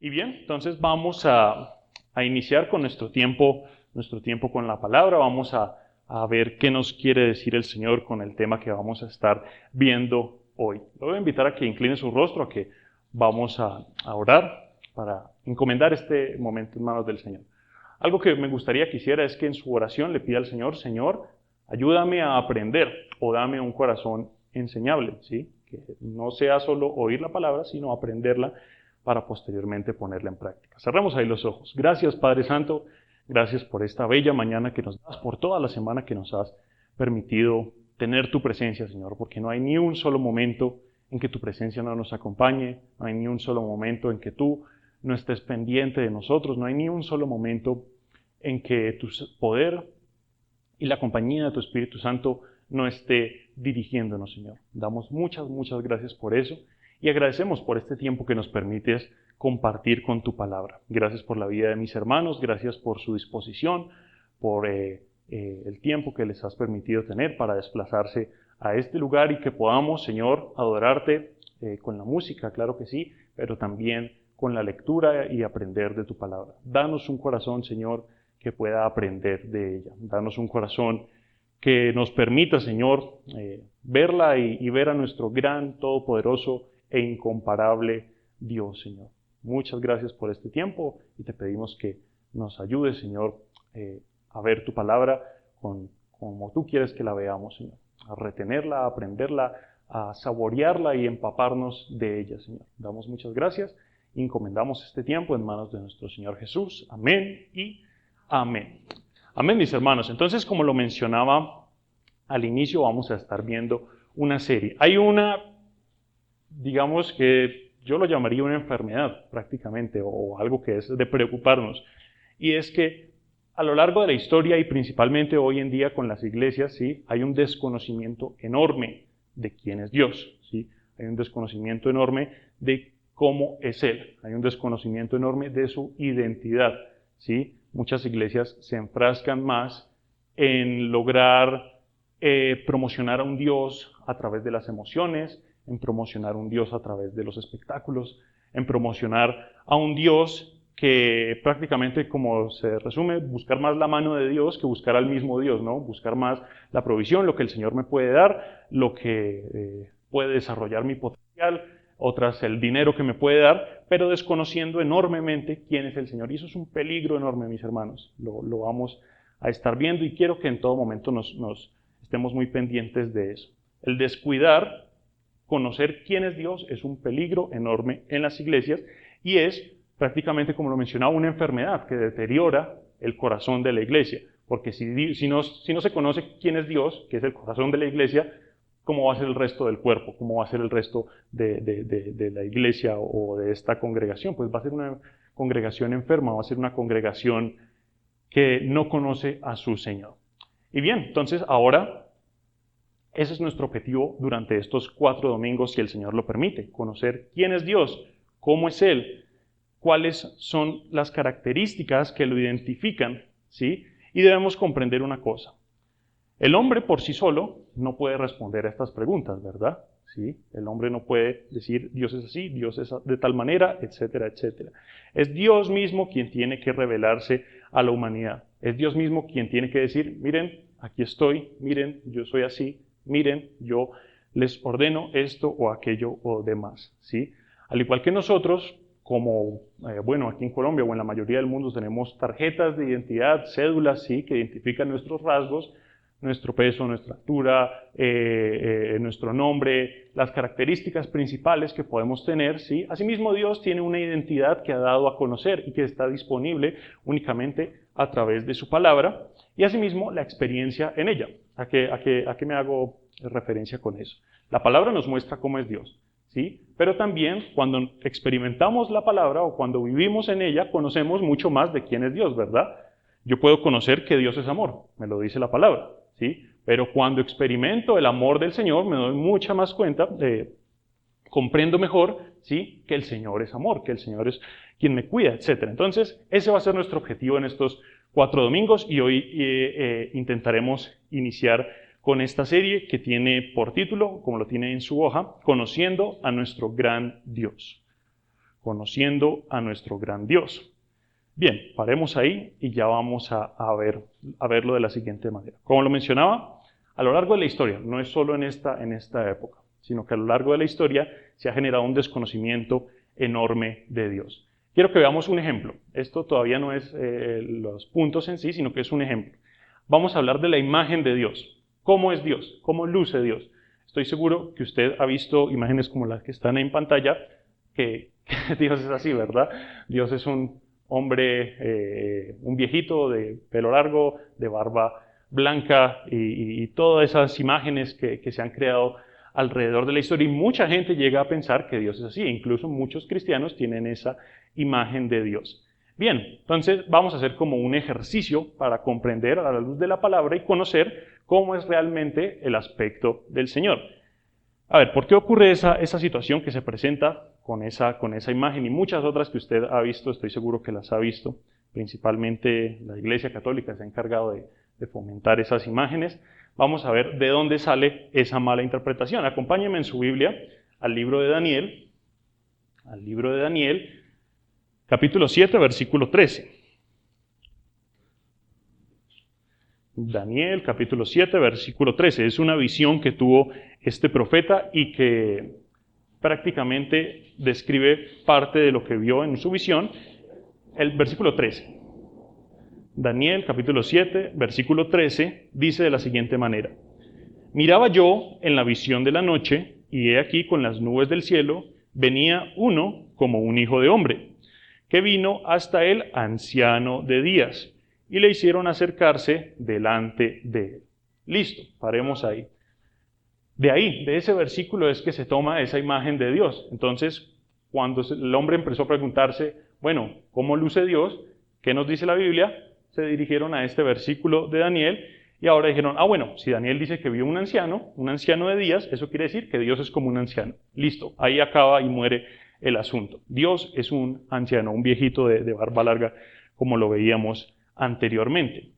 Y bien, entonces vamos a iniciar con nuestro tiempo con la palabra. Vamos a ver qué nos quiere decir el Señor con el tema que vamos a estar viendo hoy. Lo voy a invitar a que incline su rostro, a que vamos a orar para encomendar este momento en manos del Señor. Algo que me gustaría que hiciera es que en su oración le pida al Señor: Señor, ayúdame a aprender, o dame un corazón enseñable, ¿sí? Que no sea solo oír la palabra, sino aprenderla para posteriormente ponerla en práctica. Cerremos ahí los ojos. Gracias, Padre Santo, gracias por esta bella mañana que nos das, por toda la semana que nos has permitido tener tu presencia, Señor, porque no hay ni un solo momento en que tu presencia no nos acompañe, no hay ni un solo momento en que tú no estés pendiente de nosotros, no hay ni un solo momento en que tu poder y la compañía de tu Espíritu Santo no esté dirigiéndonos, Señor. Damos muchas gracias por eso y agradecemos por este tiempo que nos permites compartir con tu palabra. Gracias por la vida de mis hermanos, gracias por su disposición, por el tiempo que les has permitido tener para desplazarse a este lugar y que podamos, Señor, adorarte con la música, claro que sí, pero también con la lectura y aprender de tu palabra. Danos un corazón, Señor, que pueda aprender de ella. Danos un corazón que nos permita, Señor, verla y ver a nuestro gran, todopoderoso e incomparable Dios, Señor. Muchas gracias por este tiempo y te pedimos que nos ayudes, Señor, a ver tu palabra como tú quieres que la veamos, Señor. A retenerla, a aprenderla, a saborearla y empaparnos de ella, Señor. Damos muchas gracias y encomendamos este tiempo en manos de nuestro Señor Jesús. Amén y amén. Amén, mis hermanos. Entonces, como lo mencionaba al inicio, vamos a estar viendo una serie. Hay una, digamos que yo lo llamaría una enfermedad prácticamente, o algo que es de preocuparnos. Y es que a lo largo de la historia y principalmente hoy en día con las iglesias, ¿sí? Hay un desconocimiento enorme de quién es Dios, ¿sí? Hay un desconocimiento enorme de cómo es Él. Hay un desconocimiento enorme de su identidad, ¿sí? Muchas iglesias se enfrascan más en lograr promocionar a un Dios a través de las emociones, en promocionar a un Dios a través de los espectáculos, en promocionar a un Dios que prácticamente, como se resume, buscar más la mano de Dios que buscar al mismo Dios, ¿no? Buscar más la provisión, lo que el Señor me puede dar, lo que puede desarrollar mi potencial, otras el dinero que me puede dar, pero desconociendo enormemente quién es el Señor. Y eso es un peligro enorme, mis hermanos. Lo vamos a estar viendo y quiero que en todo momento nos estemos muy pendientes de eso. El descuidar, conocer quién es Dios, es un peligro enorme en las iglesias y es prácticamente, como lo mencionaba, una enfermedad que deteriora el corazón de la iglesia. Porque si no se conoce quién es Dios, que es el corazón de la iglesia, ¿cómo va a ser el resto del cuerpo? ¿Cómo va a ser el resto de la iglesia o de esta congregación? Pues va a ser una congregación enferma, va a ser una congregación que no conoce a su Señor. Y bien, entonces ahora ese es nuestro objetivo durante estos 4 domingos, si el Señor lo permite: conocer quién es Dios, cómo es Él, cuáles son las características que lo identifican, ¿sí? Y debemos comprender una cosa. El hombre por sí solo no puede responder a estas preguntas, ¿verdad? ¿Sí? El hombre no puede decir Dios es así, Dios es de tal manera, etcétera, etcétera. Es Dios mismo quien tiene que revelarse a la humanidad. Es Dios mismo quien tiene que decir: miren, aquí estoy, miren, yo soy así, miren, yo les ordeno esto o aquello o demás, ¿sí? Al igual que nosotros, como, aquí en Colombia o en la mayoría del mundo tenemos tarjetas de identidad, cédulas, ¿sí? Que identifican nuestros rasgos, nuestro peso, nuestra altura, nuestro nombre, las características principales que podemos tener, ¿sí? Asimismo, Dios tiene una identidad que ha dado a conocer y que está disponible únicamente a través de su palabra, y asimismo la experiencia en ella. ¿A qué me hago referencia con eso? La palabra nos muestra cómo es Dios, ¿sí? Pero también cuando experimentamos la palabra o cuando vivimos en ella, conocemos mucho más de quién es Dios, ¿verdad? Yo puedo conocer que Dios es amor, me lo dice la palabra, ¿sí? Pero cuando experimento el amor del Señor, me doy mucha más cuenta, comprendo mejor, ¿sí? Que el Señor es amor, que el Señor es quien me cuida, etc. Entonces, ese va a ser nuestro objetivo en estos 4 domingos y hoy intentaremos iniciar con esta serie que tiene por título, como lo tiene en su hoja, Conociendo a nuestro gran Dios. conociendo a nuestro gran Dios. Bien, paremos ahí y ya vamos a verlo de la siguiente manera. Como lo mencionaba, a lo largo de la historia, no es solo en esta época, sino que a lo largo de la historia se ha generado un desconocimiento enorme de Dios. Quiero que veamos un ejemplo. Esto todavía no es los puntos en sí, sino que es un ejemplo. Vamos a hablar de la imagen de Dios. ¿Cómo es Dios? ¿Cómo luce Dios? Estoy seguro que usted ha visto imágenes como las que están en pantalla, que Dios es así, ¿verdad? Dios es un hombre, un viejito de pelo largo, de barba blanca y todas esas imágenes que se han creado alrededor de la historia. Y mucha gente llega a pensar que Dios es así. Incluso muchos cristianos tienen esa imagen de Dios. Bien, entonces vamos a hacer como un ejercicio para comprender a la luz de la palabra y conocer cómo es realmente el aspecto del Señor. A ver, ¿por qué ocurre esa situación que se presenta con esa imagen y muchas otras que usted ha visto? Estoy seguro que las ha visto. Principalmente la Iglesia Católica se ha encargado de fomentar esas imágenes. Vamos a ver de dónde sale esa mala interpretación. Acompáñenme en su Biblia al libro de Daniel. Al libro de Daniel, capítulo 7, versículo 13. Daniel, capítulo 7, versículo 13. Es una visión que tuvo este profeta y que prácticamente describe parte de lo que vio en su visión. El versículo 13. Daniel, capítulo 7, versículo 13, dice de la siguiente manera. Miraba yo en la visión de la noche, y he aquí con las nubes del cielo, venía uno como un hijo de hombre, que vino hasta él anciano de días, y le hicieron acercarse delante de él. Listo, paremos ahí. De ahí, de ese versículo es que se toma esa imagen de Dios. Entonces, cuando el hombre empezó a preguntarse, bueno, ¿cómo luce Dios? ¿Qué nos dice la Biblia? Se dirigieron a este versículo de Daniel y ahora dijeron, bueno, si Daniel dice que vio un anciano de días, eso quiere decir que Dios es como un anciano. Listo, ahí acaba y muere el asunto. Dios es un anciano, un viejito de barba larga, como lo veíamos anteriormente.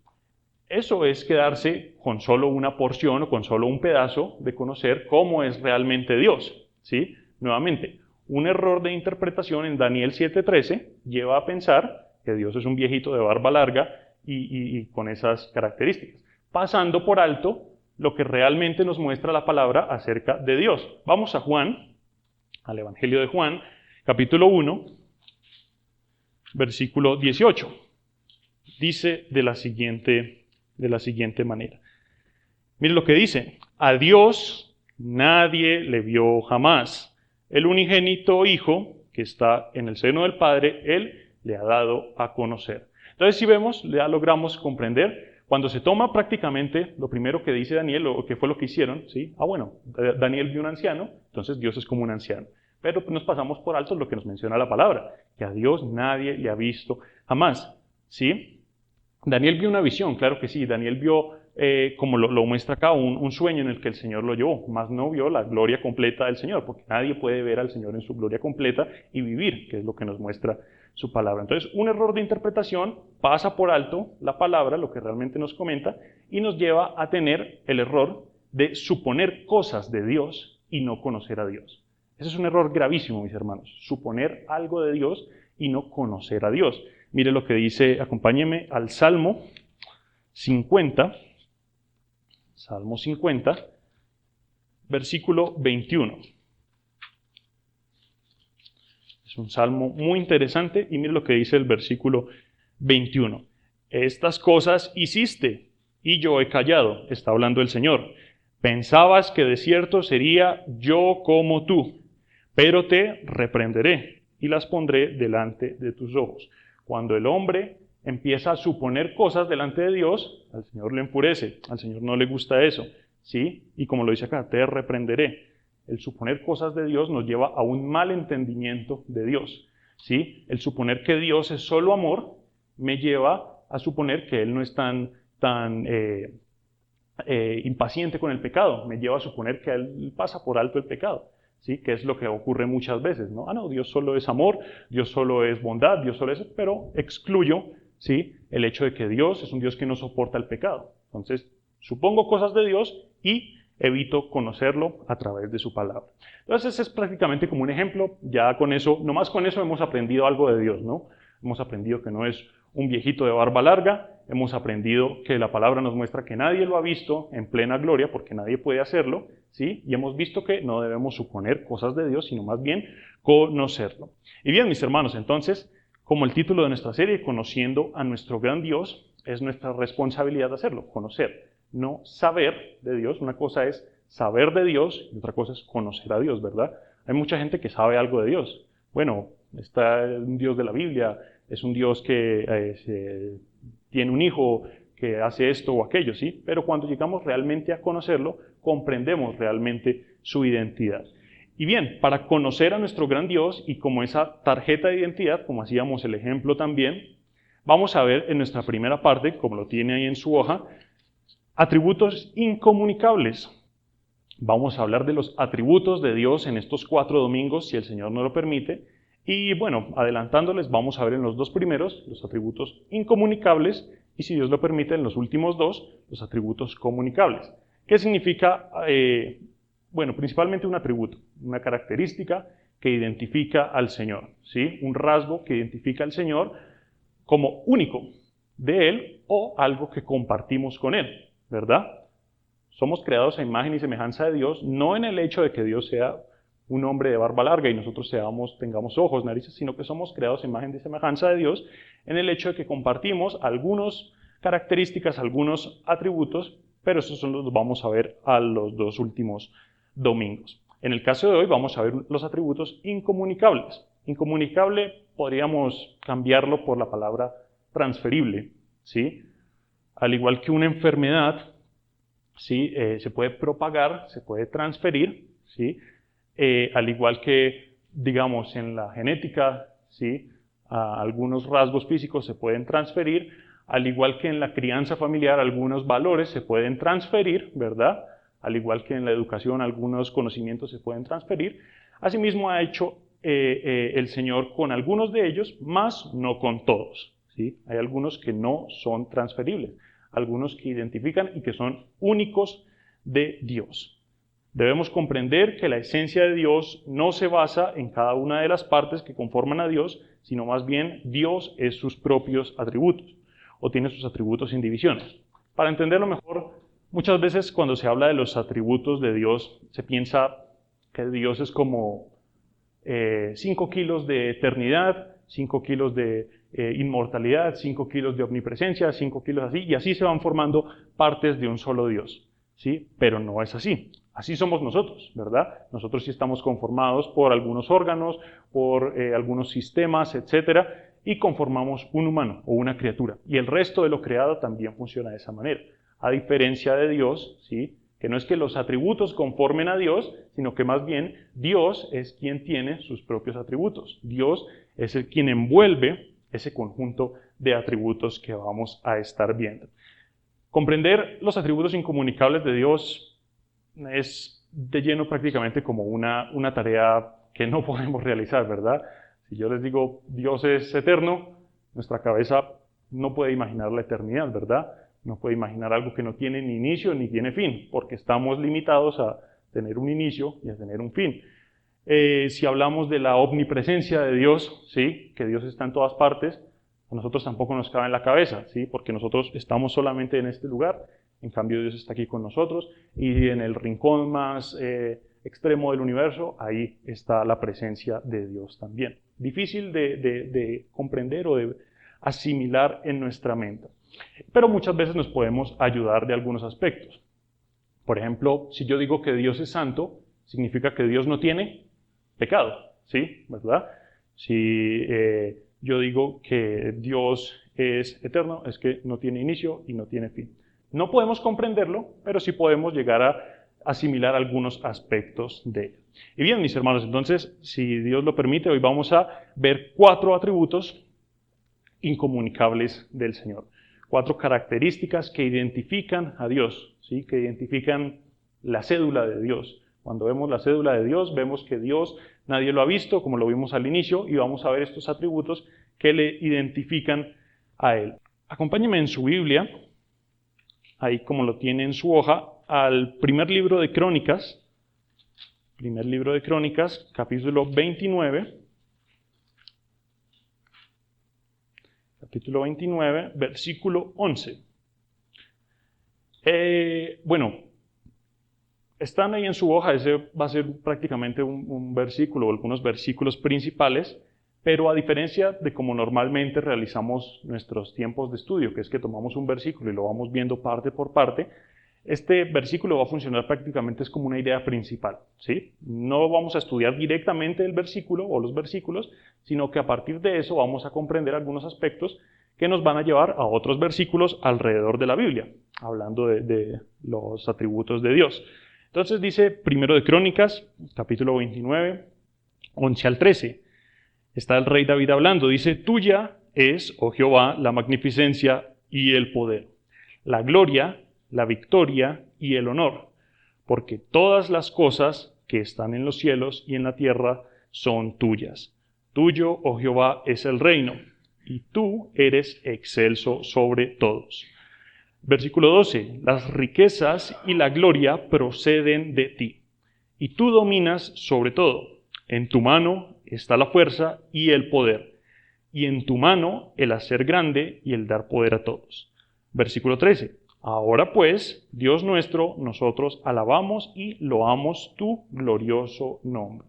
Eso es quedarse con solo una porción o con solo un pedazo de conocer cómo es realmente Dios, ¿sí? Nuevamente, un error de interpretación en Daniel 7:13 lleva a pensar que Dios es un viejito de barba larga y con esas características, pasando por alto lo que realmente nos muestra la palabra acerca de Dios. Vamos a Juan, al Evangelio de Juan, capítulo 1, versículo 18. Dice de la siguiente manera. Mire lo que dice. A Dios nadie le vio jamás. El unigénito Hijo que está en el seno del Padre, Él le ha dado a conocer. Entonces, si vemos, ya logramos comprender. Cuando se toma prácticamente lo primero que dice Daniel, o que fue lo que hicieron, ¿sí? Bueno, Daniel vio un anciano, entonces Dios es como un anciano. Pero nos pasamos por alto lo que nos menciona la palabra, que a Dios nadie le ha visto jamás, ¿sí? Daniel vio una visión, claro que sí. Daniel vio, como lo muestra acá, un sueño en el que el Señor lo llevó, mas no vio la gloria completa del Señor, porque nadie puede ver al Señor en su gloria completa y vivir, que es lo que nos muestra su palabra. Entonces, un error de interpretación pasa por alto la palabra, lo que realmente nos comenta, y nos lleva a tener el error de suponer cosas de Dios y no conocer a Dios. Ese es un error gravísimo, mis hermanos, suponer algo de Dios y no conocer a Dios. Mire lo que dice, acompáñeme al Salmo 50, Salmo 50, versículo 21. Es un salmo muy interesante y mire lo que dice el versículo 21. Estas cosas hiciste y yo he callado, está hablando el Señor. Pensabas que de cierto sería yo como tú, pero te reprenderé y las pondré delante de tus ojos. Cuando el hombre empieza a suponer cosas delante de Dios, al Señor le enfurece, al Señor no le gusta eso, ¿sí? Y como lo dice acá, te reprenderé. El suponer cosas de Dios nos lleva a un mal entendimiento de Dios, ¿sí? El suponer que Dios es solo amor me lleva a suponer que Él no es tan impaciente con el pecado, me lleva a suponer que Él pasa por alto el pecado, ¿sí? Que es lo que ocurre muchas veces, ¿no? No, Dios solo es amor, Dios solo es bondad, Dios solo es... Pero excluyo, ¿sí? El hecho de que Dios es un Dios que no soporta el pecado. Entonces, supongo cosas de Dios y evito conocerlo a través de su palabra. Entonces ese es prácticamente como un ejemplo. Ya con eso, nomás con eso hemos aprendido algo de Dios, ¿no? Hemos aprendido que no es un viejito de barba larga, hemos aprendido que la palabra nos muestra que nadie lo ha visto en plena gloria, porque nadie puede hacerlo, ¿sí? Y hemos visto que no debemos suponer cosas de Dios, sino más bien conocerlo. Y bien, mis hermanos, entonces, como el título de nuestra serie, Conociendo a nuestro gran Dios, es nuestra responsabilidad hacerlo, conocer, no saber de Dios. Una cosa es saber de Dios y otra cosa es conocer a Dios, ¿verdad? Hay mucha gente que sabe algo de Dios. Bueno, está un Dios de la Biblia, es un Dios que tiene un hijo que hace esto o aquello, ¿sí? Pero cuando llegamos realmente a conocerlo, comprendemos realmente su identidad. Y bien, para conocer a nuestro gran Dios y como esa tarjeta de identidad, como hacíamos el ejemplo también, vamos a ver en nuestra primera parte, como lo tiene ahí en su hoja, atributos incomunicables. Vamos a hablar de los atributos de Dios en estos 4 domingos, si el Señor nos lo permite. Y bueno, adelantándoles, vamos a ver en los 2 primeros los atributos incomunicables y si Dios lo permite, en los últimos 2, los atributos comunicables. ¿Qué significa? Bueno, principalmente un atributo, una característica que identifica al Señor, ¿sí? Un rasgo que identifica al Señor como único de Él o algo que compartimos con Él, ¿verdad? Somos creados a imagen y semejanza de Dios, no en el hecho de que Dios sea un hombre de barba larga y nosotros tengamos ojos, narices, sino que somos creados a imagen y semejanza de Dios en el hecho de que compartimos algunas características, algunos atributos, pero esos los vamos a ver a los 2 últimos domingos. En el caso de hoy vamos a ver los atributos incomunicables. Incomunicable podríamos cambiarlo por la palabra transferible, ¿sí? Al igual que una enfermedad, ¿sí? Se puede propagar, se puede transferir, ¿sí? Al igual que, digamos, en la genética, ¿sí? Algunos rasgos físicos se pueden transferir, al igual que en la crianza familiar algunos valores se pueden transferir, ¿verdad? Al igual que en la educación algunos conocimientos se pueden transferir. Asimismo ha hecho el Señor con algunos de ellos, más no con todos, ¿sí? Hay algunos que no son transferibles, algunos que identifican y que son únicos de Dios. Debemos comprender que la esencia de Dios no se basa en cada una de las partes que conforman a Dios, sino más bien Dios es sus propios atributos, o tiene sus atributos sin divisiones. Para entenderlo mejor, muchas veces cuando se habla de los atributos de Dios, se piensa que Dios es como 5 kilos de eternidad, 5 kilos de inmortalidad, 5 kilos de omnipresencia, 5 kilos así, y así se van formando partes de un solo Dios, ¿sí? Pero no es así. Así somos nosotros, ¿verdad? Nosotros sí estamos conformados por algunos órganos, por algunos sistemas, etcétera, y conformamos un humano o una criatura. Y el resto de lo creado también funciona de esa manera. A diferencia de Dios, ¿sí? Que no es que los atributos conformen a Dios, sino que más bien Dios es quien tiene sus propios atributos. Dios es el quien envuelve ese conjunto de atributos que vamos a estar viendo. Comprender los atributos incomunicables de Dios es de lleno prácticamente como una tarea que no podemos realizar, ¿verdad? Si yo les digo Dios es eterno, nuestra cabeza no puede imaginar la eternidad, ¿verdad? No puede imaginar algo que no tiene ni inicio ni tiene fin, porque estamos limitados a tener un inicio y a tener un fin. Si hablamos de la omnipresencia de Dios, ¿sí? Que Dios está en todas partes, a nosotros tampoco nos cabe en la cabeza, ¿sí? Porque nosotros estamos solamente en este lugar, en cambio Dios está aquí con nosotros, y en el rincón más extremo del universo, ahí está la presencia de Dios también. Difícil de comprender o de asimilar en nuestra mente. Pero muchas veces nos podemos ayudar de algunos aspectos. Por ejemplo, si yo digo que Dios es santo, significa que Dios no tiene pecado, ¿sí? ¿Verdad? Si yo digo que Dios es eterno, es que no tiene inicio y no tiene fin. No podemos comprenderlo, pero sí podemos llegar a asimilar algunos aspectos de ello. Y bien, mis hermanos, entonces, si Dios lo permite, hoy vamos a ver 4 atributos incomunicables del Señor. 4 características que identifican a Dios, ¿sí? Que identifican la cédula de Dios. Cuando vemos la cédula de Dios, vemos que Dios nadie lo ha visto, como lo vimos al inicio, y vamos a ver estos atributos que le identifican a Él. Acompáñenme en su Biblia, ahí como lo tiene en su hoja, al primer libro de Crónicas, capítulo 29, versículo 11. Bueno, están ahí en su hoja, ese va a ser prácticamente un versículo o algunos versículos principales, pero a diferencia de como normalmente realizamos nuestros tiempos de estudio, que es que tomamos un versículo y lo vamos viendo parte por parte, este versículo va a funcionar prácticamente es como una idea principal, ¿sí? No vamos a estudiar directamente el versículo o los versículos, sino que a partir de eso vamos a comprender algunos aspectos que nos van a llevar a otros versículos alrededor de la Biblia, hablando de los atributos de Dios. Entonces dice, primero de Crónicas, capítulo 29, 11 al 13. Está el rey David hablando, dice, tuya es, oh Jehová, la magnificencia y el poder, la gloria, la victoria y el honor, porque todas las cosas que están en los cielos y en la tierra son tuyas. Tuyo, oh Jehová, es el reino, y tú eres excelso sobre todos. Versículo 12. Las riquezas y la gloria proceden de ti, y tú dominas sobre todo. En tu mano está la fuerza y el poder, y en tu mano el hacer grande y el dar poder a todos. Versículo 13. Ahora pues, Dios nuestro, nosotros alabamos y loamos tu glorioso nombre.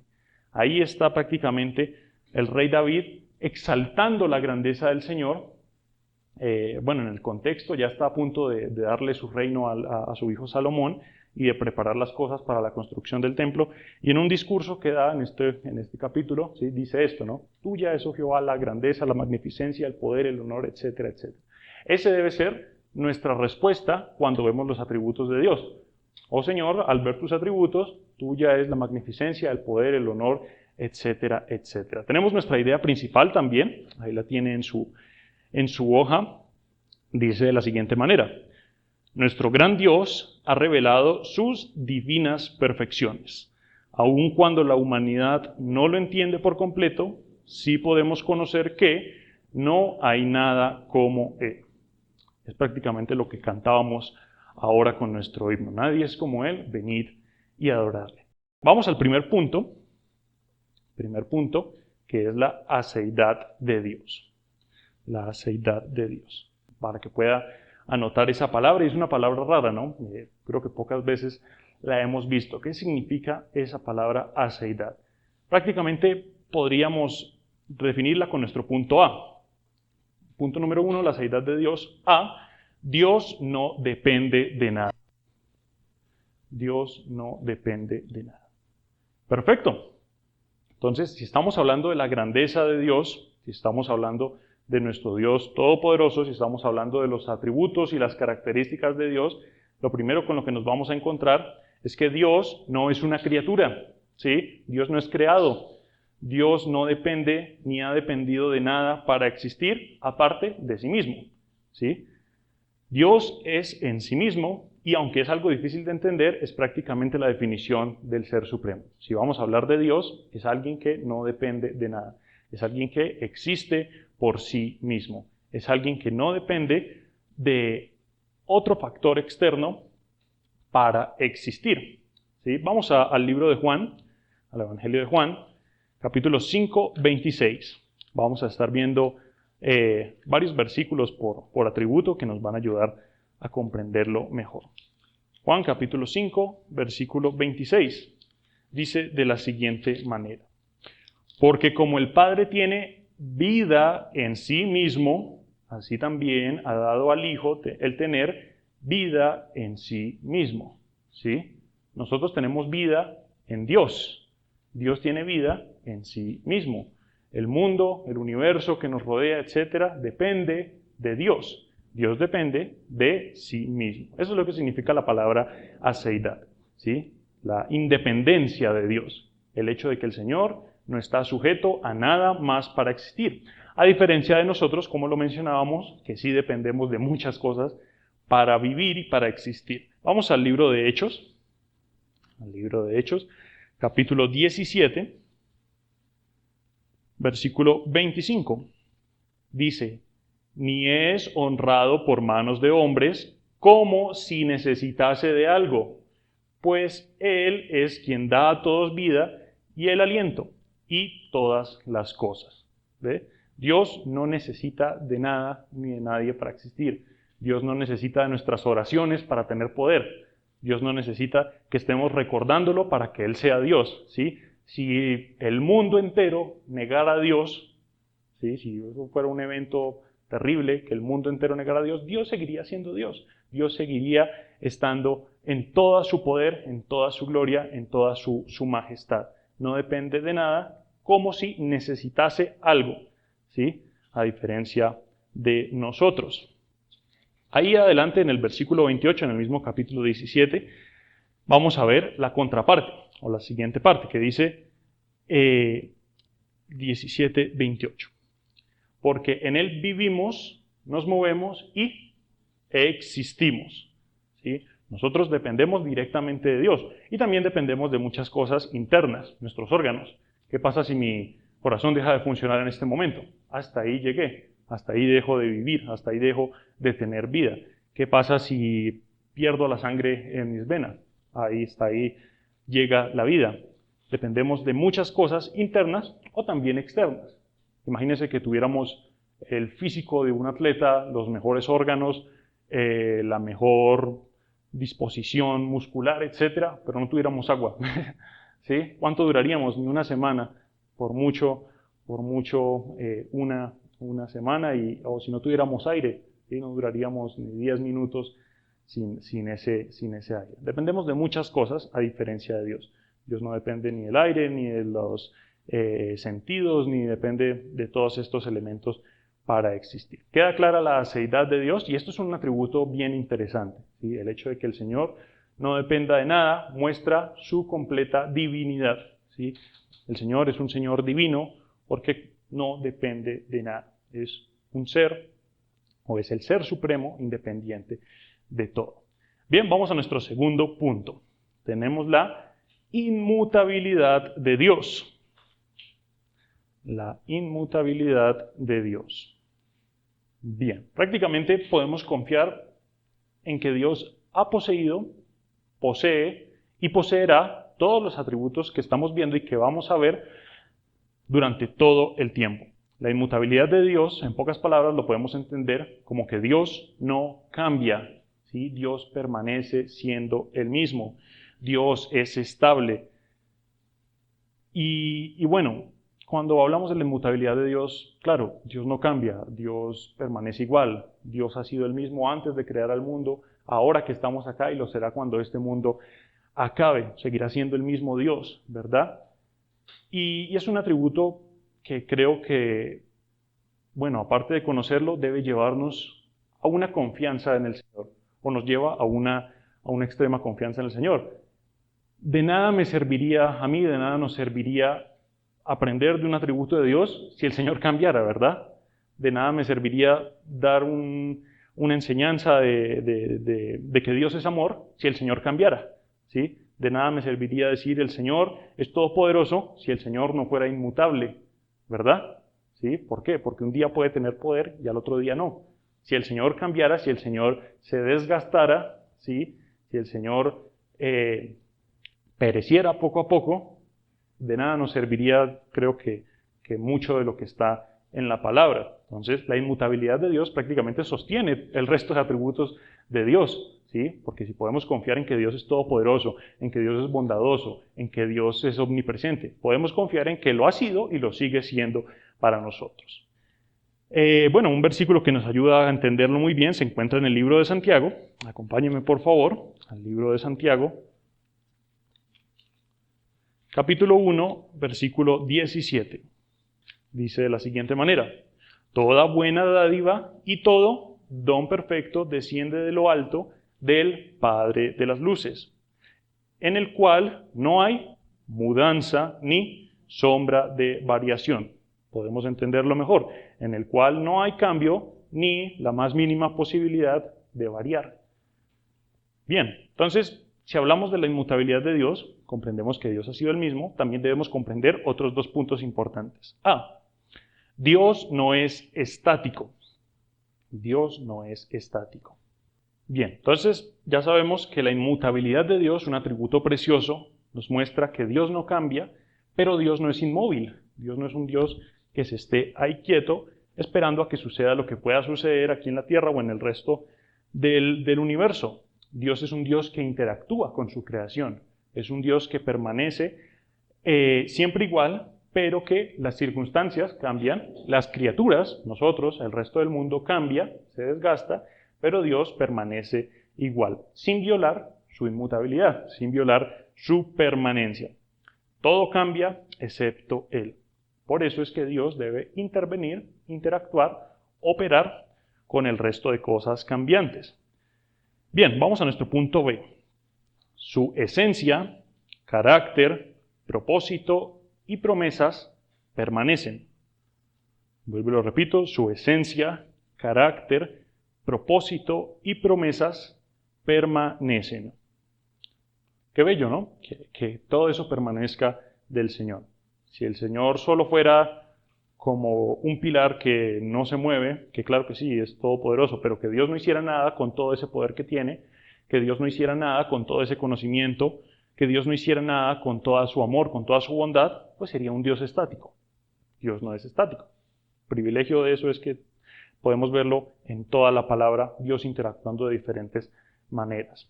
Ahí está prácticamente el rey David exaltando la grandeza del Señor. Bueno, en el contexto ya está a punto de darle su reino a su hijo Salomón y de preparar las cosas para la construcción del templo. Y en un discurso que da en este capítulo, ¿sí? Dice esto, ¿no? Tuya es, oh Jehová, la grandeza, la magnificencia, el poder, el honor, etcétera, etcétera. Ese debe ser nuestra respuesta cuando vemos los atributos de Dios. Oh Señor, al ver tus atributos, tuya es la magnificencia, el poder, el honor, etcétera, etcétera. Tenemos nuestra idea principal también, ahí la tiene en su hoja, dice de la siguiente manera. Nuestro gran Dios ha revelado sus divinas perfecciones. Aun cuando la humanidad no lo entiende por completo, sí podemos conocer que no hay nada como Él. Es prácticamente lo que cantábamos ahora con nuestro himno. Nadie es como Él, venid y adoradle. Vamos al primer punto, que es la aceidad de Dios. La aceidad de Dios. Para que pueda anotar esa palabra, y es una palabra rara, ¿no? Creo que pocas veces la hemos visto. ¿Qué significa esa palabra aceidad? Prácticamente podríamos definirla con nuestro punto A. Punto número 1, la aceidad de Dios. A, Dios no depende de nada. Dios no depende de nada. Perfecto. Entonces, si estamos hablando de la grandeza de Dios, si estamos hablando de nuestro Dios todopoderoso, si estamos hablando de los atributos y las características de Dios, lo primero con lo que nos vamos a encontrar es que Dios no es una criatura, ¿sí? Dios no es creado. Dios no depende ni ha dependido de nada para existir aparte de sí mismo, ¿sí? Dios es en sí mismo, y aunque es algo difícil de entender, es prácticamente la definición del Ser Supremo. Si vamos a hablar de Dios, es alguien que no depende de nada. Es alguien que existe por sí mismo. Es alguien que no depende de otro factor externo para existir, ¿sí? Vamos al libro de Juan, al Evangelio de Juan, capítulo 5, 26. Vamos a estar viendo varios versículos por atributo que nos van a ayudar a comprenderlo mejor. Juan capítulo 5, versículo 26. Dice de la siguiente manera. Porque como el Padre tiene vida en sí mismo, así también ha dado al Hijo el tener vida en sí mismo, ¿sí? Nosotros tenemos vida en Dios. Dios tiene vida en sí mismo. El mundo, el universo que nos rodea, etcétera, depende de Dios. Dios depende de sí mismo. Eso es lo que significa la palabra aceidad, ¿sí? La independencia de Dios. El hecho de que el Señor no está sujeto a nada más para existir. A diferencia de nosotros, como lo mencionábamos, que sí dependemos de muchas cosas para vivir y para existir. Vamos al libro de Hechos. Al libro de Hechos, capítulo 17, versículo 25. Dice, ni es honrado por manos de hombres, como si necesitase de algo, pues Él es quien da a todos vida y el aliento y todas las cosas. ¿Ve? Dios no necesita de nada ni de nadie para existir. Dios no necesita de nuestras oraciones para tener poder. Dios no necesita que estemos recordándolo para que Él sea Dios, ¿sí? Si el mundo entero negara a Dios, ¿sí? Si eso fuera un evento terrible, que el mundo entero negara a Dios, Dios seguiría siendo Dios. Dios seguiría estando en todo su poder, en toda su gloria, en toda su majestad. No depende de nada, como si necesitase algo, ¿sí? A diferencia de nosotros. Ahí adelante en el versículo 28, en el mismo capítulo 17, vamos a ver la contraparte, o la siguiente parte, que dice 17, 28. Porque en Él vivimos, nos movemos y existimos, ¿sí? Nosotros dependemos directamente de Dios y también dependemos de muchas cosas internas, nuestros órganos. ¿Qué pasa si mi corazón deja de funcionar en este momento? Hasta ahí llegué, hasta ahí dejo de vivir, hasta ahí dejo de tener vida. ¿Qué pasa si pierdo la sangre en mis venas? Hasta ahí llega la vida. Dependemos de muchas cosas internas o también externas. Imagínense que tuviéramos el físico de un atleta, los mejores órganos, la mejor disposición muscular, etcétera, pero no tuviéramos agua. ¿Sí? ¿Cuánto duraríamos? Ni una semana, por mucho una semana, o si no tuviéramos aire, ¿sí? No duraríamos ni 10 minutos sin ese aire. Dependemos de muchas cosas a diferencia de Dios. Dios no depende ni del aire, ni de los sentidos, ni depende de todos estos elementos para existir. Queda clara la seidad de Dios y esto es un atributo bien interesante, ¿sí? El hecho de que el Señor no dependa de nada muestra su completa divinidad, ¿sí? El Señor es un Señor divino porque no depende de nada. Es un ser, o es el ser supremo independiente de todo. Bien, vamos a nuestro segundo punto. Tenemos la inmutabilidad de Dios. La inmutabilidad de Dios. Bien, prácticamente podemos confiar en que Dios ha poseído, posee y poseerá todos los atributos que estamos viendo y que vamos a ver durante todo el tiempo. La inmutabilidad de Dios, en pocas palabras, lo podemos entender como que Dios no cambia, ¿sí? Dios permanece siendo el mismo. Dios es estable. Y bueno, cuando hablamos de la inmutabilidad de Dios, claro, Dios no cambia, Dios permanece igual. Dios ha sido el mismo antes de crear al mundo, ahora que estamos acá y lo será cuando este mundo acabe. Seguirá siendo el mismo Dios, ¿verdad? Y es un atributo que creo que, bueno, aparte de conocerlo, debe llevarnos a una confianza en el Señor, o nos lleva a una extrema confianza en el Señor. De nada me serviría a mí, de nada nos serviría aprender de un atributo de Dios si el Señor cambiara, ¿verdad? De nada me serviría dar una enseñanza de que Dios es amor si el Señor cambiara, ¿sí? De nada me serviría decir el Señor es todopoderoso si el Señor no fuera inmutable, ¿verdad? ¿Sí? ¿Por qué? Porque un día puede tener poder y al otro día no. Si el Señor cambiara, si el Señor se desgastara, ¿sí? Si el Señor pereciera poco a poco, de nada nos serviría, creo que mucho de lo que está en la palabra. Entonces, la inmutabilidad de Dios prácticamente sostiene el resto de atributos de Dios, ¿sí? Porque si podemos confiar en que Dios es todopoderoso, en que Dios es bondadoso, en que Dios es omnipresente, podemos confiar en que lo ha sido y lo sigue siendo para nosotros. Bueno, un versículo que nos ayuda a entenderlo muy bien se encuentra en el libro de Santiago. Acompáñenme, por favor, al libro de Santiago. Capítulo 1, versículo 17. Dice de la siguiente manera: toda buena dádiva y todo don perfecto desciende de lo alto del Padre de las luces, en el cual no hay mudanza ni sombra de variación. Podemos entenderlo mejor, en el cual no hay cambio ni la más mínima posibilidad de variar. Bien, entonces, si hablamos de la inmutabilidad de Dios, comprendemos que Dios ha sido el mismo, también debemos comprender otros dos puntos importantes. Dios no es estático. Dios no es estático. Bien, entonces ya sabemos que la inmutabilidad de Dios, un atributo precioso, nos muestra que Dios no cambia, pero Dios no es inmóvil. Dios no es un Dios que se esté ahí quieto esperando a que suceda lo que pueda suceder aquí en la tierra o en el resto del universo. Dios es un Dios que interactúa con su creación. Es un Dios que permanece siempre igual, pero que las circunstancias cambian, las criaturas, nosotros, el resto del mundo cambia, se desgasta, pero Dios permanece igual, sin violar su inmutabilidad, sin violar su permanencia. Todo cambia excepto Él. Por eso es que Dios debe intervenir, interactuar, operar con el resto de cosas cambiantes. Bien, vamos a nuestro punto B. Su esencia, carácter, propósito y promesas permanecen. Vuelvo y lo repito, su esencia, carácter, propósito y promesas permanecen. Qué bello, ¿no? Que todo eso permanezca del Señor. Si el Señor solo fuera como un pilar que no se mueve, que claro que sí, es todopoderoso, pero que Dios no hiciera nada con todo ese poder que tiene, que Dios no hiciera nada con todo ese conocimiento, que Dios no hiciera nada con todo su amor, con toda su bondad, pues sería un Dios estático. Dios no es estático. El privilegio de eso es que podemos verlo en toda la palabra, Dios interactuando de diferentes maneras.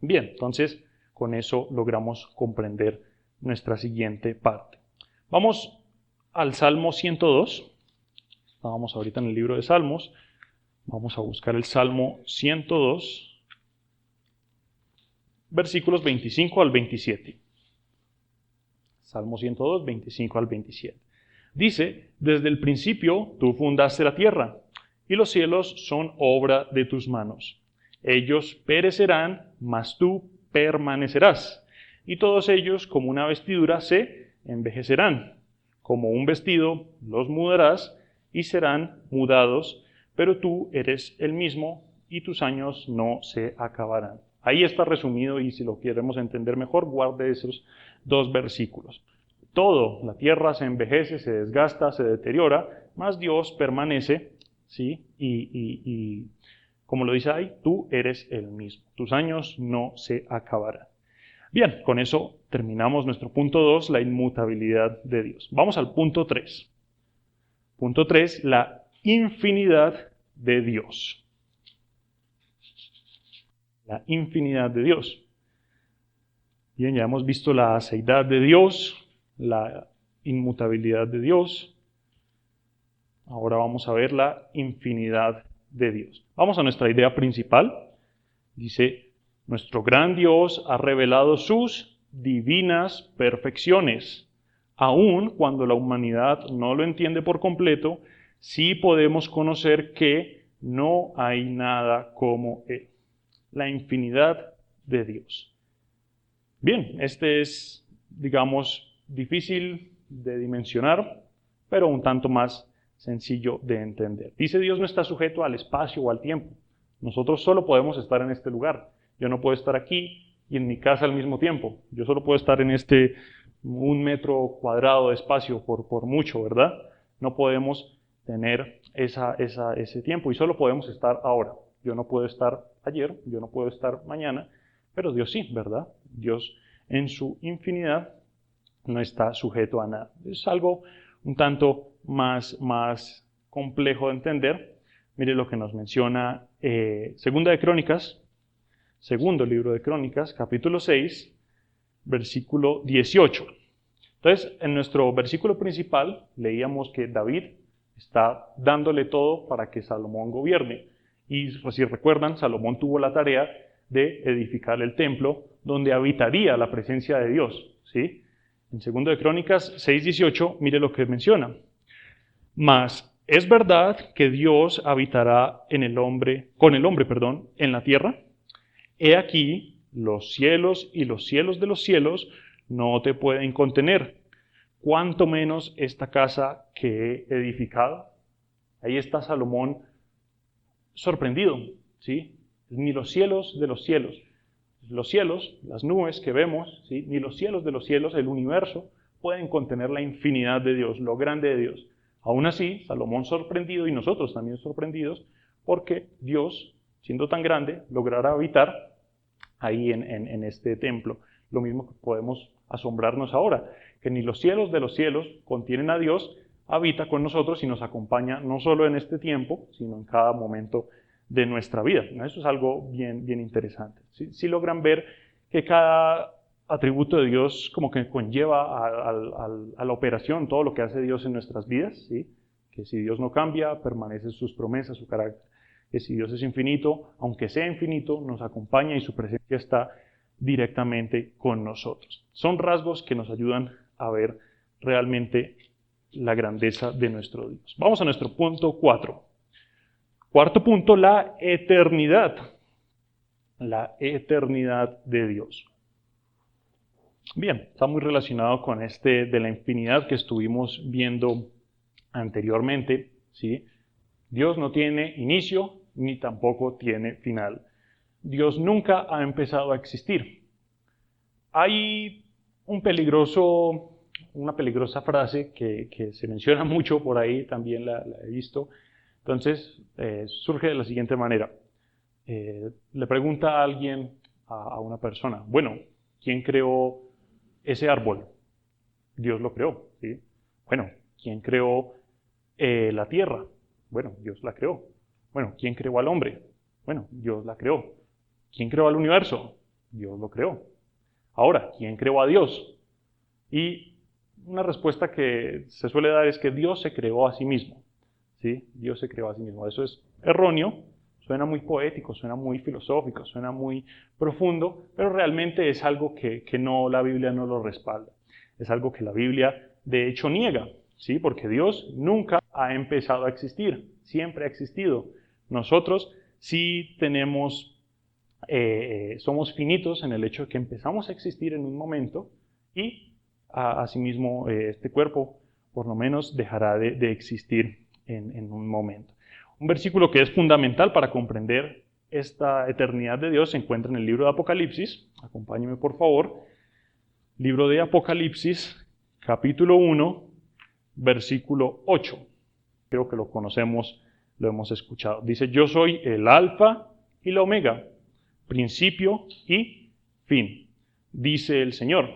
Bien, entonces con eso logramos comprender nuestra siguiente parte. Vamos al Salmo 102. Estábamos ahorita en el libro de Salmos. Vamos a buscar el Salmo 102, versículos 25 al 27. Salmo 102, 25 al 27. Dice, desde el principio tú fundaste la tierra, y los cielos son obra de tus manos. Ellos perecerán, mas tú permanecerás, y todos ellos como una vestidura se envejecerán. Como un vestido los mudarás, y serán mudados, pero tú eres el mismo, y tus años no se acabarán. Ahí está resumido, y si lo queremos entender mejor, guarde esos dos versículos. Todo, la tierra se envejece, se desgasta, se deteriora, mas Dios permanece, ¿sí? Y como lo dice ahí, tú eres el mismo. Tus años no se acabarán. Bien, con eso terminamos nuestro punto 2, la inmutabilidad de Dios. Vamos al punto 3. Punto 3, la infinidad de Dios. La infinidad de Dios. Bien, ya hemos visto la seidad de Dios, la inmutabilidad de Dios. Ahora vamos a ver la infinidad de Dios. Vamos a nuestra idea principal. Dice, nuestro gran Dios ha revelado sus divinas perfecciones. Aun cuando la humanidad no lo entiende por completo, sí podemos conocer que no hay nada como Él. La infinidad de Dios. Bien, este es, digamos, difícil de dimensionar, pero un tanto más sencillo de entender. Dice, Dios no está sujeto al espacio o al tiempo. Nosotros solo podemos estar en este lugar. Yo no puedo estar aquí y en mi casa al mismo tiempo. Yo solo puedo estar en este 1 metro cuadrado de espacio por mucho, ¿verdad? No podemos tener ese tiempo y solo podemos estar ahora. Yo no puedo estar ayer, yo no puedo estar mañana, pero Dios sí, ¿verdad? Dios en su infinidad no está sujeto a nada. Es algo un tanto más complejo de entender. Mire lo que nos menciona Segunda de Crónicas, segundo libro de Crónicas, capítulo 6, versículo 18. Entonces, en nuestro versículo principal leíamos que David está dándole todo para que Salomón gobierne. Y si recuerdan, Salomón tuvo la tarea de edificar el templo donde habitaría la presencia de Dios, ¿sí? En 2 de Crónicas 6:18, mire lo que menciona. Mas es verdad que Dios habitará con el hombre, en la tierra. He aquí, los cielos y los cielos de los cielos no te pueden contener, cuanto menos esta casa que he edificado. Ahí está Salomón sorprendido, ¿sí? Ni los cielos de los cielos, las nubes que vemos, ¿sí? Ni los cielos de los cielos, el universo, pueden contener la infinidad de Dios, lo grande de Dios. Aún así, Salomón sorprendido y nosotros también sorprendidos, porque Dios siendo tan grande, lograra habitar ahí en este templo. Lo mismo que podemos asombrarnos ahora, que ni los cielos de los cielos contienen a Dios, habita con nosotros y nos acompaña no solo en este tiempo, sino en cada momento de nuestra vida. Eso es algo bien, bien interesante. Si logran ver que cada atributo de Dios como que conlleva a la operación todo lo que hace Dios en nuestras vidas, ¿sí? Que si Dios no cambia, permanecen sus promesas, su carácter. Que si Dios es infinito, aunque sea infinito, nos acompaña y su presencia está directamente con nosotros. Son rasgos que nos ayudan a ver realmente la grandeza de nuestro Dios. Vamos a nuestro punto 4. Cuarto punto, la eternidad. La eternidad de Dios. Bien, está muy relacionado con este de la infinidad que estuvimos viendo anteriormente, ¿sí? Dios no tiene inicio ni tampoco tiene final. Dios nunca ha empezado a existir. Hay una peligrosa frase que se menciona mucho por ahí, también la he visto. Entonces, surge de la siguiente manera. Le pregunta a alguien, a una persona, bueno, ¿quién creó ese árbol? Dios lo creó, ¿sí? Bueno, ¿quién creó la tierra? Bueno, Dios la creó. Bueno, ¿quién creó al hombre? Bueno, Dios la creó. ¿Quién creó al universo? Dios lo creó. Ahora, ¿quién creó a Dios? Y una respuesta que se suele dar es que Dios se creó a sí mismo. ¿Sí? Dios se creó a sí mismo. Eso es erróneo, suena muy poético, suena muy filosófico, suena muy profundo, pero realmente es algo que la Biblia no lo respalda. Es algo que la Biblia de hecho niega, ¿sí? Porque Dios nunca ha empezado a existir, siempre ha existido. Nosotros sí somos finitos en el hecho de que empezamos a existir en un momento y asimismo este cuerpo por lo menos dejará de existir en un momento. Un versículo que es fundamental para comprender esta eternidad de Dios se encuentra en el libro de Apocalipsis. Acompáñeme por favor. Libro de Apocalipsis, capítulo 1, versículo 8. Creo que lo conocemos, lo hemos escuchado. Dice, yo soy el alfa y la omega, principio y fin. Dice el Señor,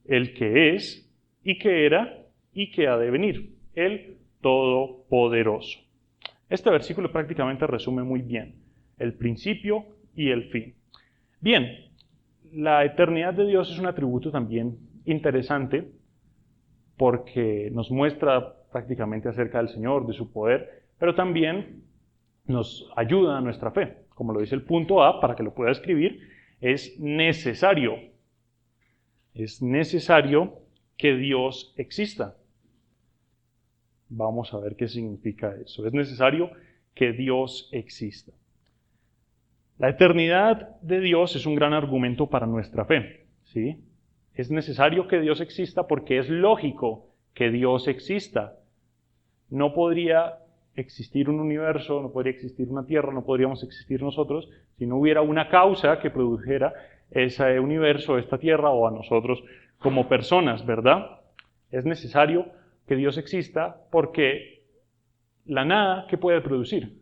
el que es y que era y que ha de venir, el Todopoderoso. Este versículo prácticamente resume muy bien el principio y el fin. Bien, la eternidad de Dios es un atributo también interesante porque nos muestra prácticamente acerca del Señor, de su poder, pero también nos ayuda a nuestra fe. Como lo dice el punto A, para que lo pueda escribir, es necesario que Dios exista. Vamos a ver qué significa eso. Es necesario que Dios exista. La eternidad de Dios es un gran argumento para nuestra fe, ¿sí? Es necesario que Dios exista porque es lógico que Dios exista. No podría existir un universo, no podría existir una tierra, no podríamos existir nosotros si no hubiera una causa que produjera ese universo, esta tierra o a nosotros como personas, ¿verdad? Es necesario que Dios exista porque la nada, ¿qué puede producir?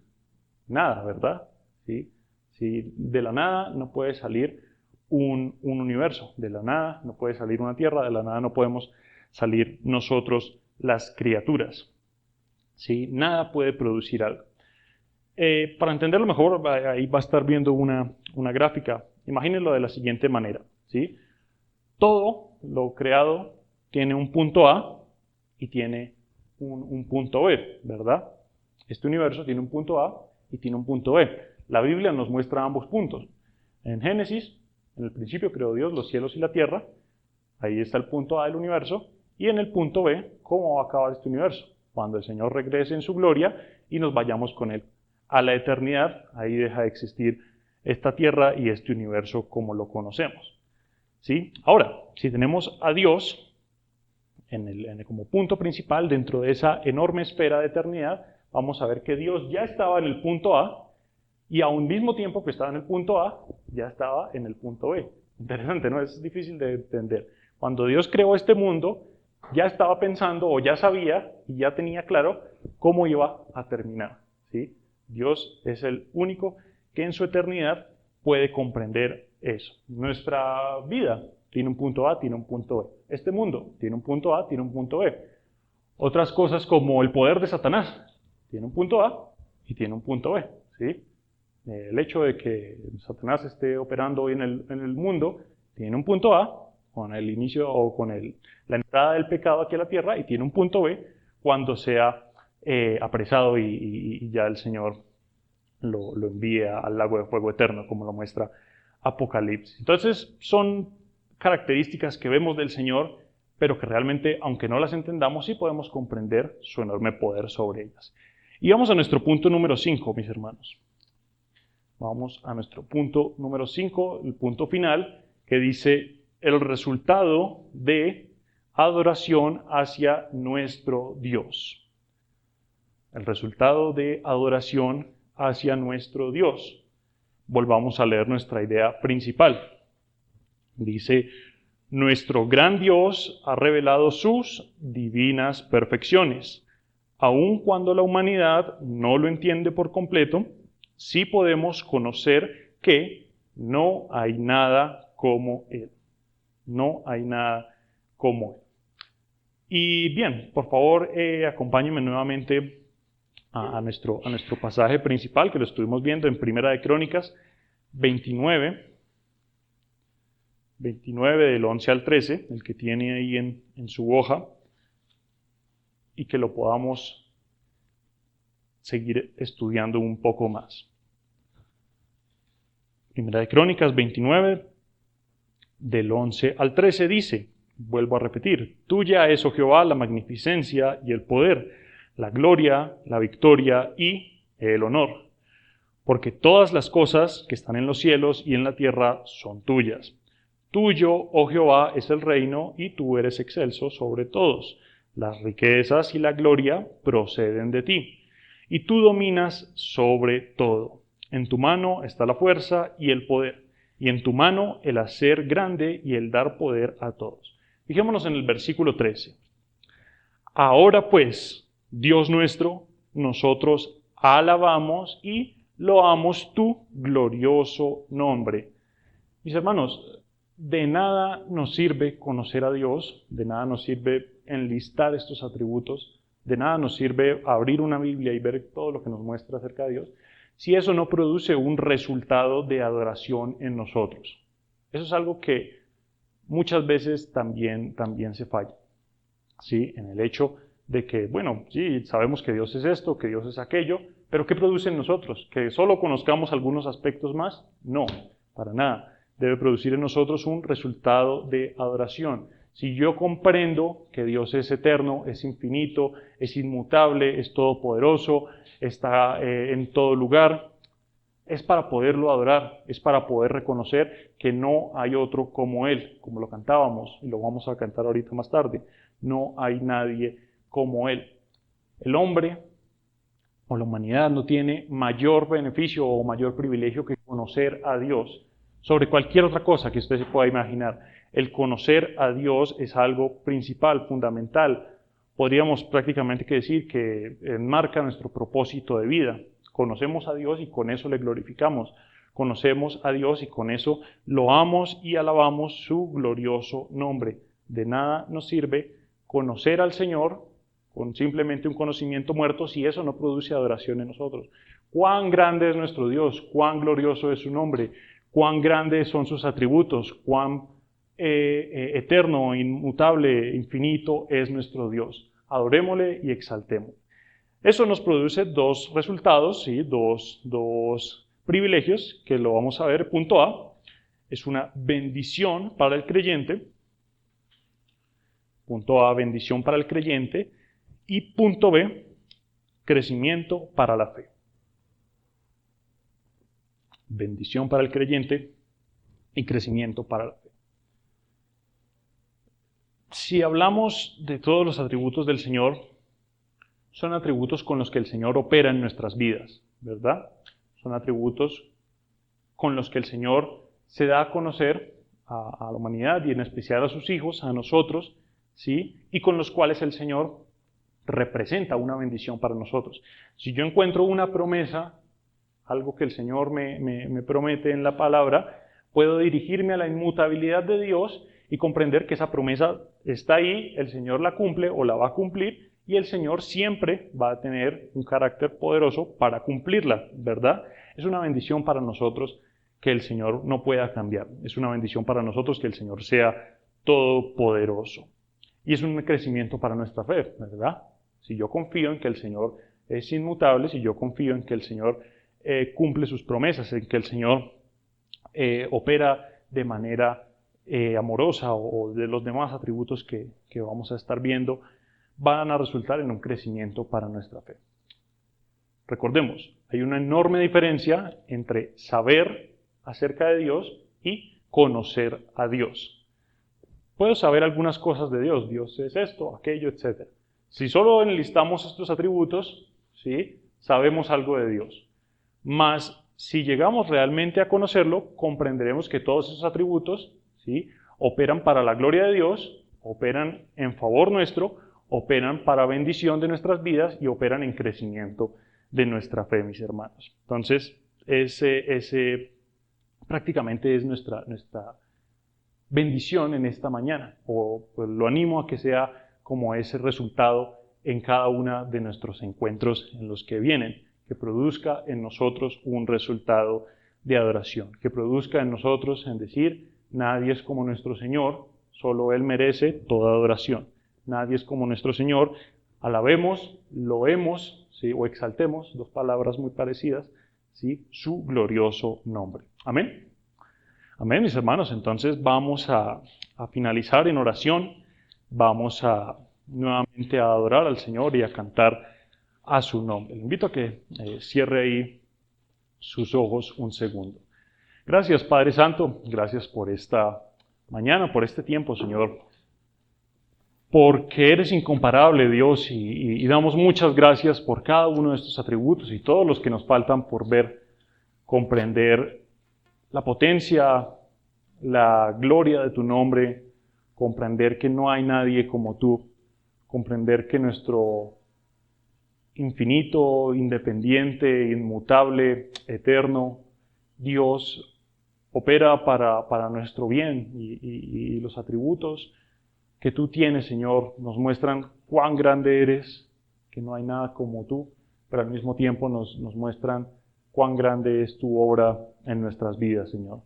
Nada, ¿verdad? ¿Sí? Si de la nada no puede salir un universo, de la nada no puede salir una tierra, de la nada no podemos salir nosotros las criaturas. ¿Sí? Nada puede producir algo. Para entenderlo mejor, ahí va a estar viendo una gráfica. Imagínenlo de la siguiente manera, ¿sí? Todo lo creado tiene un punto A y tiene un punto B, ¿verdad? Este universo tiene un punto A y tiene un punto B. La Biblia nos muestra ambos puntos. En Génesis, en el principio creó Dios los cielos y la tierra. Ahí está el punto A del universo. Y en el punto B, ¿cómo va a acabar este universo? Cuando el Señor regrese en su gloria y nos vayamos con Él a la eternidad. Ahí deja de existir esta tierra y este universo como lo conocemos. ¿Sí? Ahora, si tenemos a Dios como punto principal dentro de esa enorme esfera de eternidad, vamos a ver que Dios ya estaba en el punto A y a un mismo tiempo que estaba en el punto A, ya estaba en el punto B. Interesante, ¿no? Es difícil de entender. Cuando Dios creó este mundo, ya estaba pensando o ya sabía y ya tenía claro cómo iba a terminar, ¿sí? Dios es el único que en su eternidad puede comprender eso. Nuestra vida tiene un punto A, tiene un punto B. Este mundo tiene un punto A, tiene un punto B. Otras cosas como el poder de Satanás tiene un punto A y tiene un punto B, ¿sí? El hecho de que Satanás esté operando hoy en el mundo tiene un punto A con el inicio o con la entrada del pecado aquí a la tierra, y tiene un punto B cuando sea apresado y ya el Señor lo envía al lago de fuego eterno, como lo muestra Apocalipsis. Entonces son características que vemos del Señor, pero que realmente, aunque no las entendamos, sí podemos comprender su enorme poder sobre ellas. Y vamos a nuestro punto número 5, mis hermanos. Vamos a nuestro punto número 5, el punto final, que dice el resultado de adoración hacia nuestro Dios. El resultado de adoración hacia nuestro Dios. Volvamos a leer nuestra idea principal. Dice, nuestro gran Dios ha revelado sus divinas perfecciones. Aun cuando la humanidad no lo entiende por completo, sí podemos conocer que no hay nada como Él. No hay nada como Él. Y bien, por favor, acompáñenme nuevamente a nuestro pasaje principal, que lo estuvimos viendo en Primera de Crónicas 29 del 11 al 13, el que tiene ahí en su hoja, y que lo podamos seguir estudiando un poco más. Primera de Crónicas 29, del 11 al 13 dice, vuelvo a repetir, tuya es, oh Jehová, la magnificencia y el poder, la gloria, la victoria y el honor, porque todas las cosas que están en los cielos y en la tierra son tuyas. Tuyo, oh Jehová, es el reino y tú eres excelso sobre todos. Las riquezas y la gloria proceden de ti, y tú dominas sobre todo. En tu mano está la fuerza y el poder, y en tu mano el hacer grande y el dar poder a todos. Fijémonos en el versículo 13. Ahora pues, Dios nuestro, nosotros alabamos y loamos tu glorioso nombre. Mis hermanos, de nada nos sirve conocer a Dios, de nada nos sirve enlistar estos atributos, de nada nos sirve abrir una Biblia y ver todo lo que nos muestra acerca de Dios, si eso no produce un resultado de adoración en nosotros. Eso es algo que muchas veces también se falla, ¿sí? En el hecho de que, bueno, sí, sabemos que Dios es esto, que Dios es aquello, pero ¿qué produce en nosotros? ¿Que solo conozcamos algunos aspectos más? No, para nada. Debe producir en nosotros un resultado de adoración. Si yo comprendo que Dios es eterno, es infinito, es inmutable, es todopoderoso, está en todo lugar, es para poderlo adorar, es para poder reconocer que no hay otro como Él, como lo cantábamos y lo vamos a cantar ahorita más tarde. No hay nadie como Él. El hombre o la humanidad no tiene mayor beneficio o mayor privilegio que conocer a Dios sobre cualquier otra cosa que usted se pueda imaginar. El conocer a Dios es algo principal, fundamental. Podríamos prácticamente decir que enmarca nuestro propósito de vida. Conocemos a Dios y con eso le glorificamos. Conocemos a Dios y con eso loamos y alabamos su glorioso nombre. De nada nos sirve conocer al Señor con simplemente un conocimiento muerto si eso no produce adoración en nosotros. Cuán grande es nuestro Dios, cuán glorioso es su nombre, cuán grandes son sus atributos, cuán eterno, inmutable, infinito es nuestro Dios. Adorémosle y exaltémosle. Eso nos produce dos resultados, ¿sí? dos privilegios que lo vamos a ver. Punto A, es una bendición para el creyente. Punto A, bendición para el creyente. Y punto B, crecimiento para la fe. Bendición para el creyente y crecimiento para la fe. Si hablamos de todos los atributos del Señor, son atributos con los que el Señor opera en nuestras vidas, ¿verdad? Son atributos con los que el Señor se da a conocer a la humanidad y en especial a sus hijos, a nosotros, ¿sí? Y con los cuales el Señor representa una bendición para nosotros. Si yo encuentro una promesa algo que el Señor me promete en la palabra, puedo dirigirme a la inmutabilidad de Dios y comprender que esa promesa está ahí, el Señor la cumple o la va a cumplir, y el Señor siempre va a tener un carácter poderoso para cumplirla, ¿verdad? Es una bendición para nosotros que el Señor no pueda cambiar. Es una bendición para nosotros que el Señor sea todopoderoso. Y es un crecimiento para nuestra fe, ¿verdad? Si yo confío en que el Señor es inmutable, si yo confío en que el Señor cumple sus promesas, en que el Señor opera de manera amorosa o de los demás atributos que vamos a estar viendo, van a resultar en un crecimiento para nuestra fe. Recordemos, hay una enorme diferencia entre saber acerca de Dios y conocer a Dios. Puedo saber algunas cosas de Dios, Dios es esto, aquello, etc. Si solo enlistamos estos atributos, ¿sí?, sabemos algo de Dios. Mas, si llegamos realmente a conocerlo, comprenderemos que todos esos atributos, ¿sí?, operan para la gloria de Dios, operan en favor nuestro, operan para bendición de nuestras vidas y operan en crecimiento de nuestra fe, mis hermanos. Entonces, ese prácticamente es nuestra bendición en esta mañana, o pues, lo animo a que sea como ese resultado en cada uno de nuestros encuentros en los que vienen, que produzca en nosotros un resultado de adoración, que produzca en nosotros en decir, nadie es como nuestro Señor, solo Él merece toda adoración. Nadie es como nuestro Señor, alabemos, loemos, ¿sí?, o exaltemos, dos palabras muy parecidas, ¿sí?, su glorioso nombre. Amén. Amén, mis hermanos. Entonces vamos a finalizar en oración, vamos a nuevamente a adorar al Señor y a cantar a su nombre. Le invito a que cierre ahí sus ojos un segundo. Gracias, Padre Santo, gracias por esta mañana, por este tiempo, Señor, porque eres incomparable, Dios, y damos muchas gracias por cada uno de estos atributos y todos los que nos faltan por ver, comprender la potencia, la gloria de tu nombre, comprender que no hay nadie como tú, comprender que nuestro infinito, independiente, inmutable, eterno Dios opera para nuestro bien y los atributos que tú tienes, Señor, nos muestran cuán grande eres, que no hay nada como tú, pero al mismo tiempo nos muestran cuán grande es tu obra en nuestras vidas, Señor.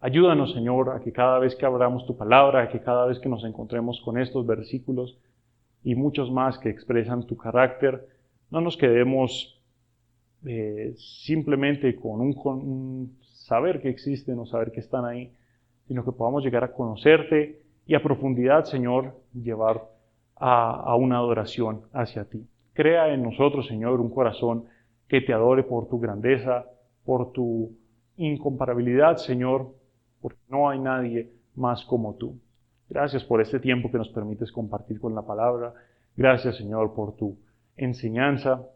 Ayúdanos, Señor, a que cada vez que abramos tu palabra, a que cada vez que nos encontremos con estos versículos y muchos más que expresan tu carácter, no nos quedemos simplemente con un saber que existen o saber que están ahí, sino que podamos llegar a conocerte y a profundidad, Señor, llevar a una adoración hacia ti. Crea en nosotros, Señor, un corazón que te adore por tu grandeza, por tu incomparabilidad, Señor, porque no hay nadie más como tú. Gracias por este tiempo que nos permites compartir con la palabra. Gracias, Señor, por tu enseñanza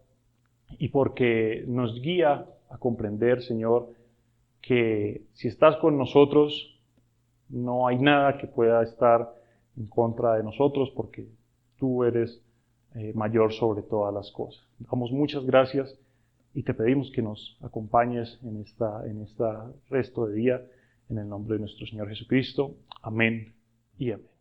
y porque nos guía a comprender, Señor, que si estás con nosotros, no hay nada que pueda estar en contra de nosotros porque tú eres mayor sobre todas las cosas. Damos muchas gracias y te pedimos que nos acompañes en esta resto de día, en el nombre de nuestro Señor Jesucristo. Amén y amén.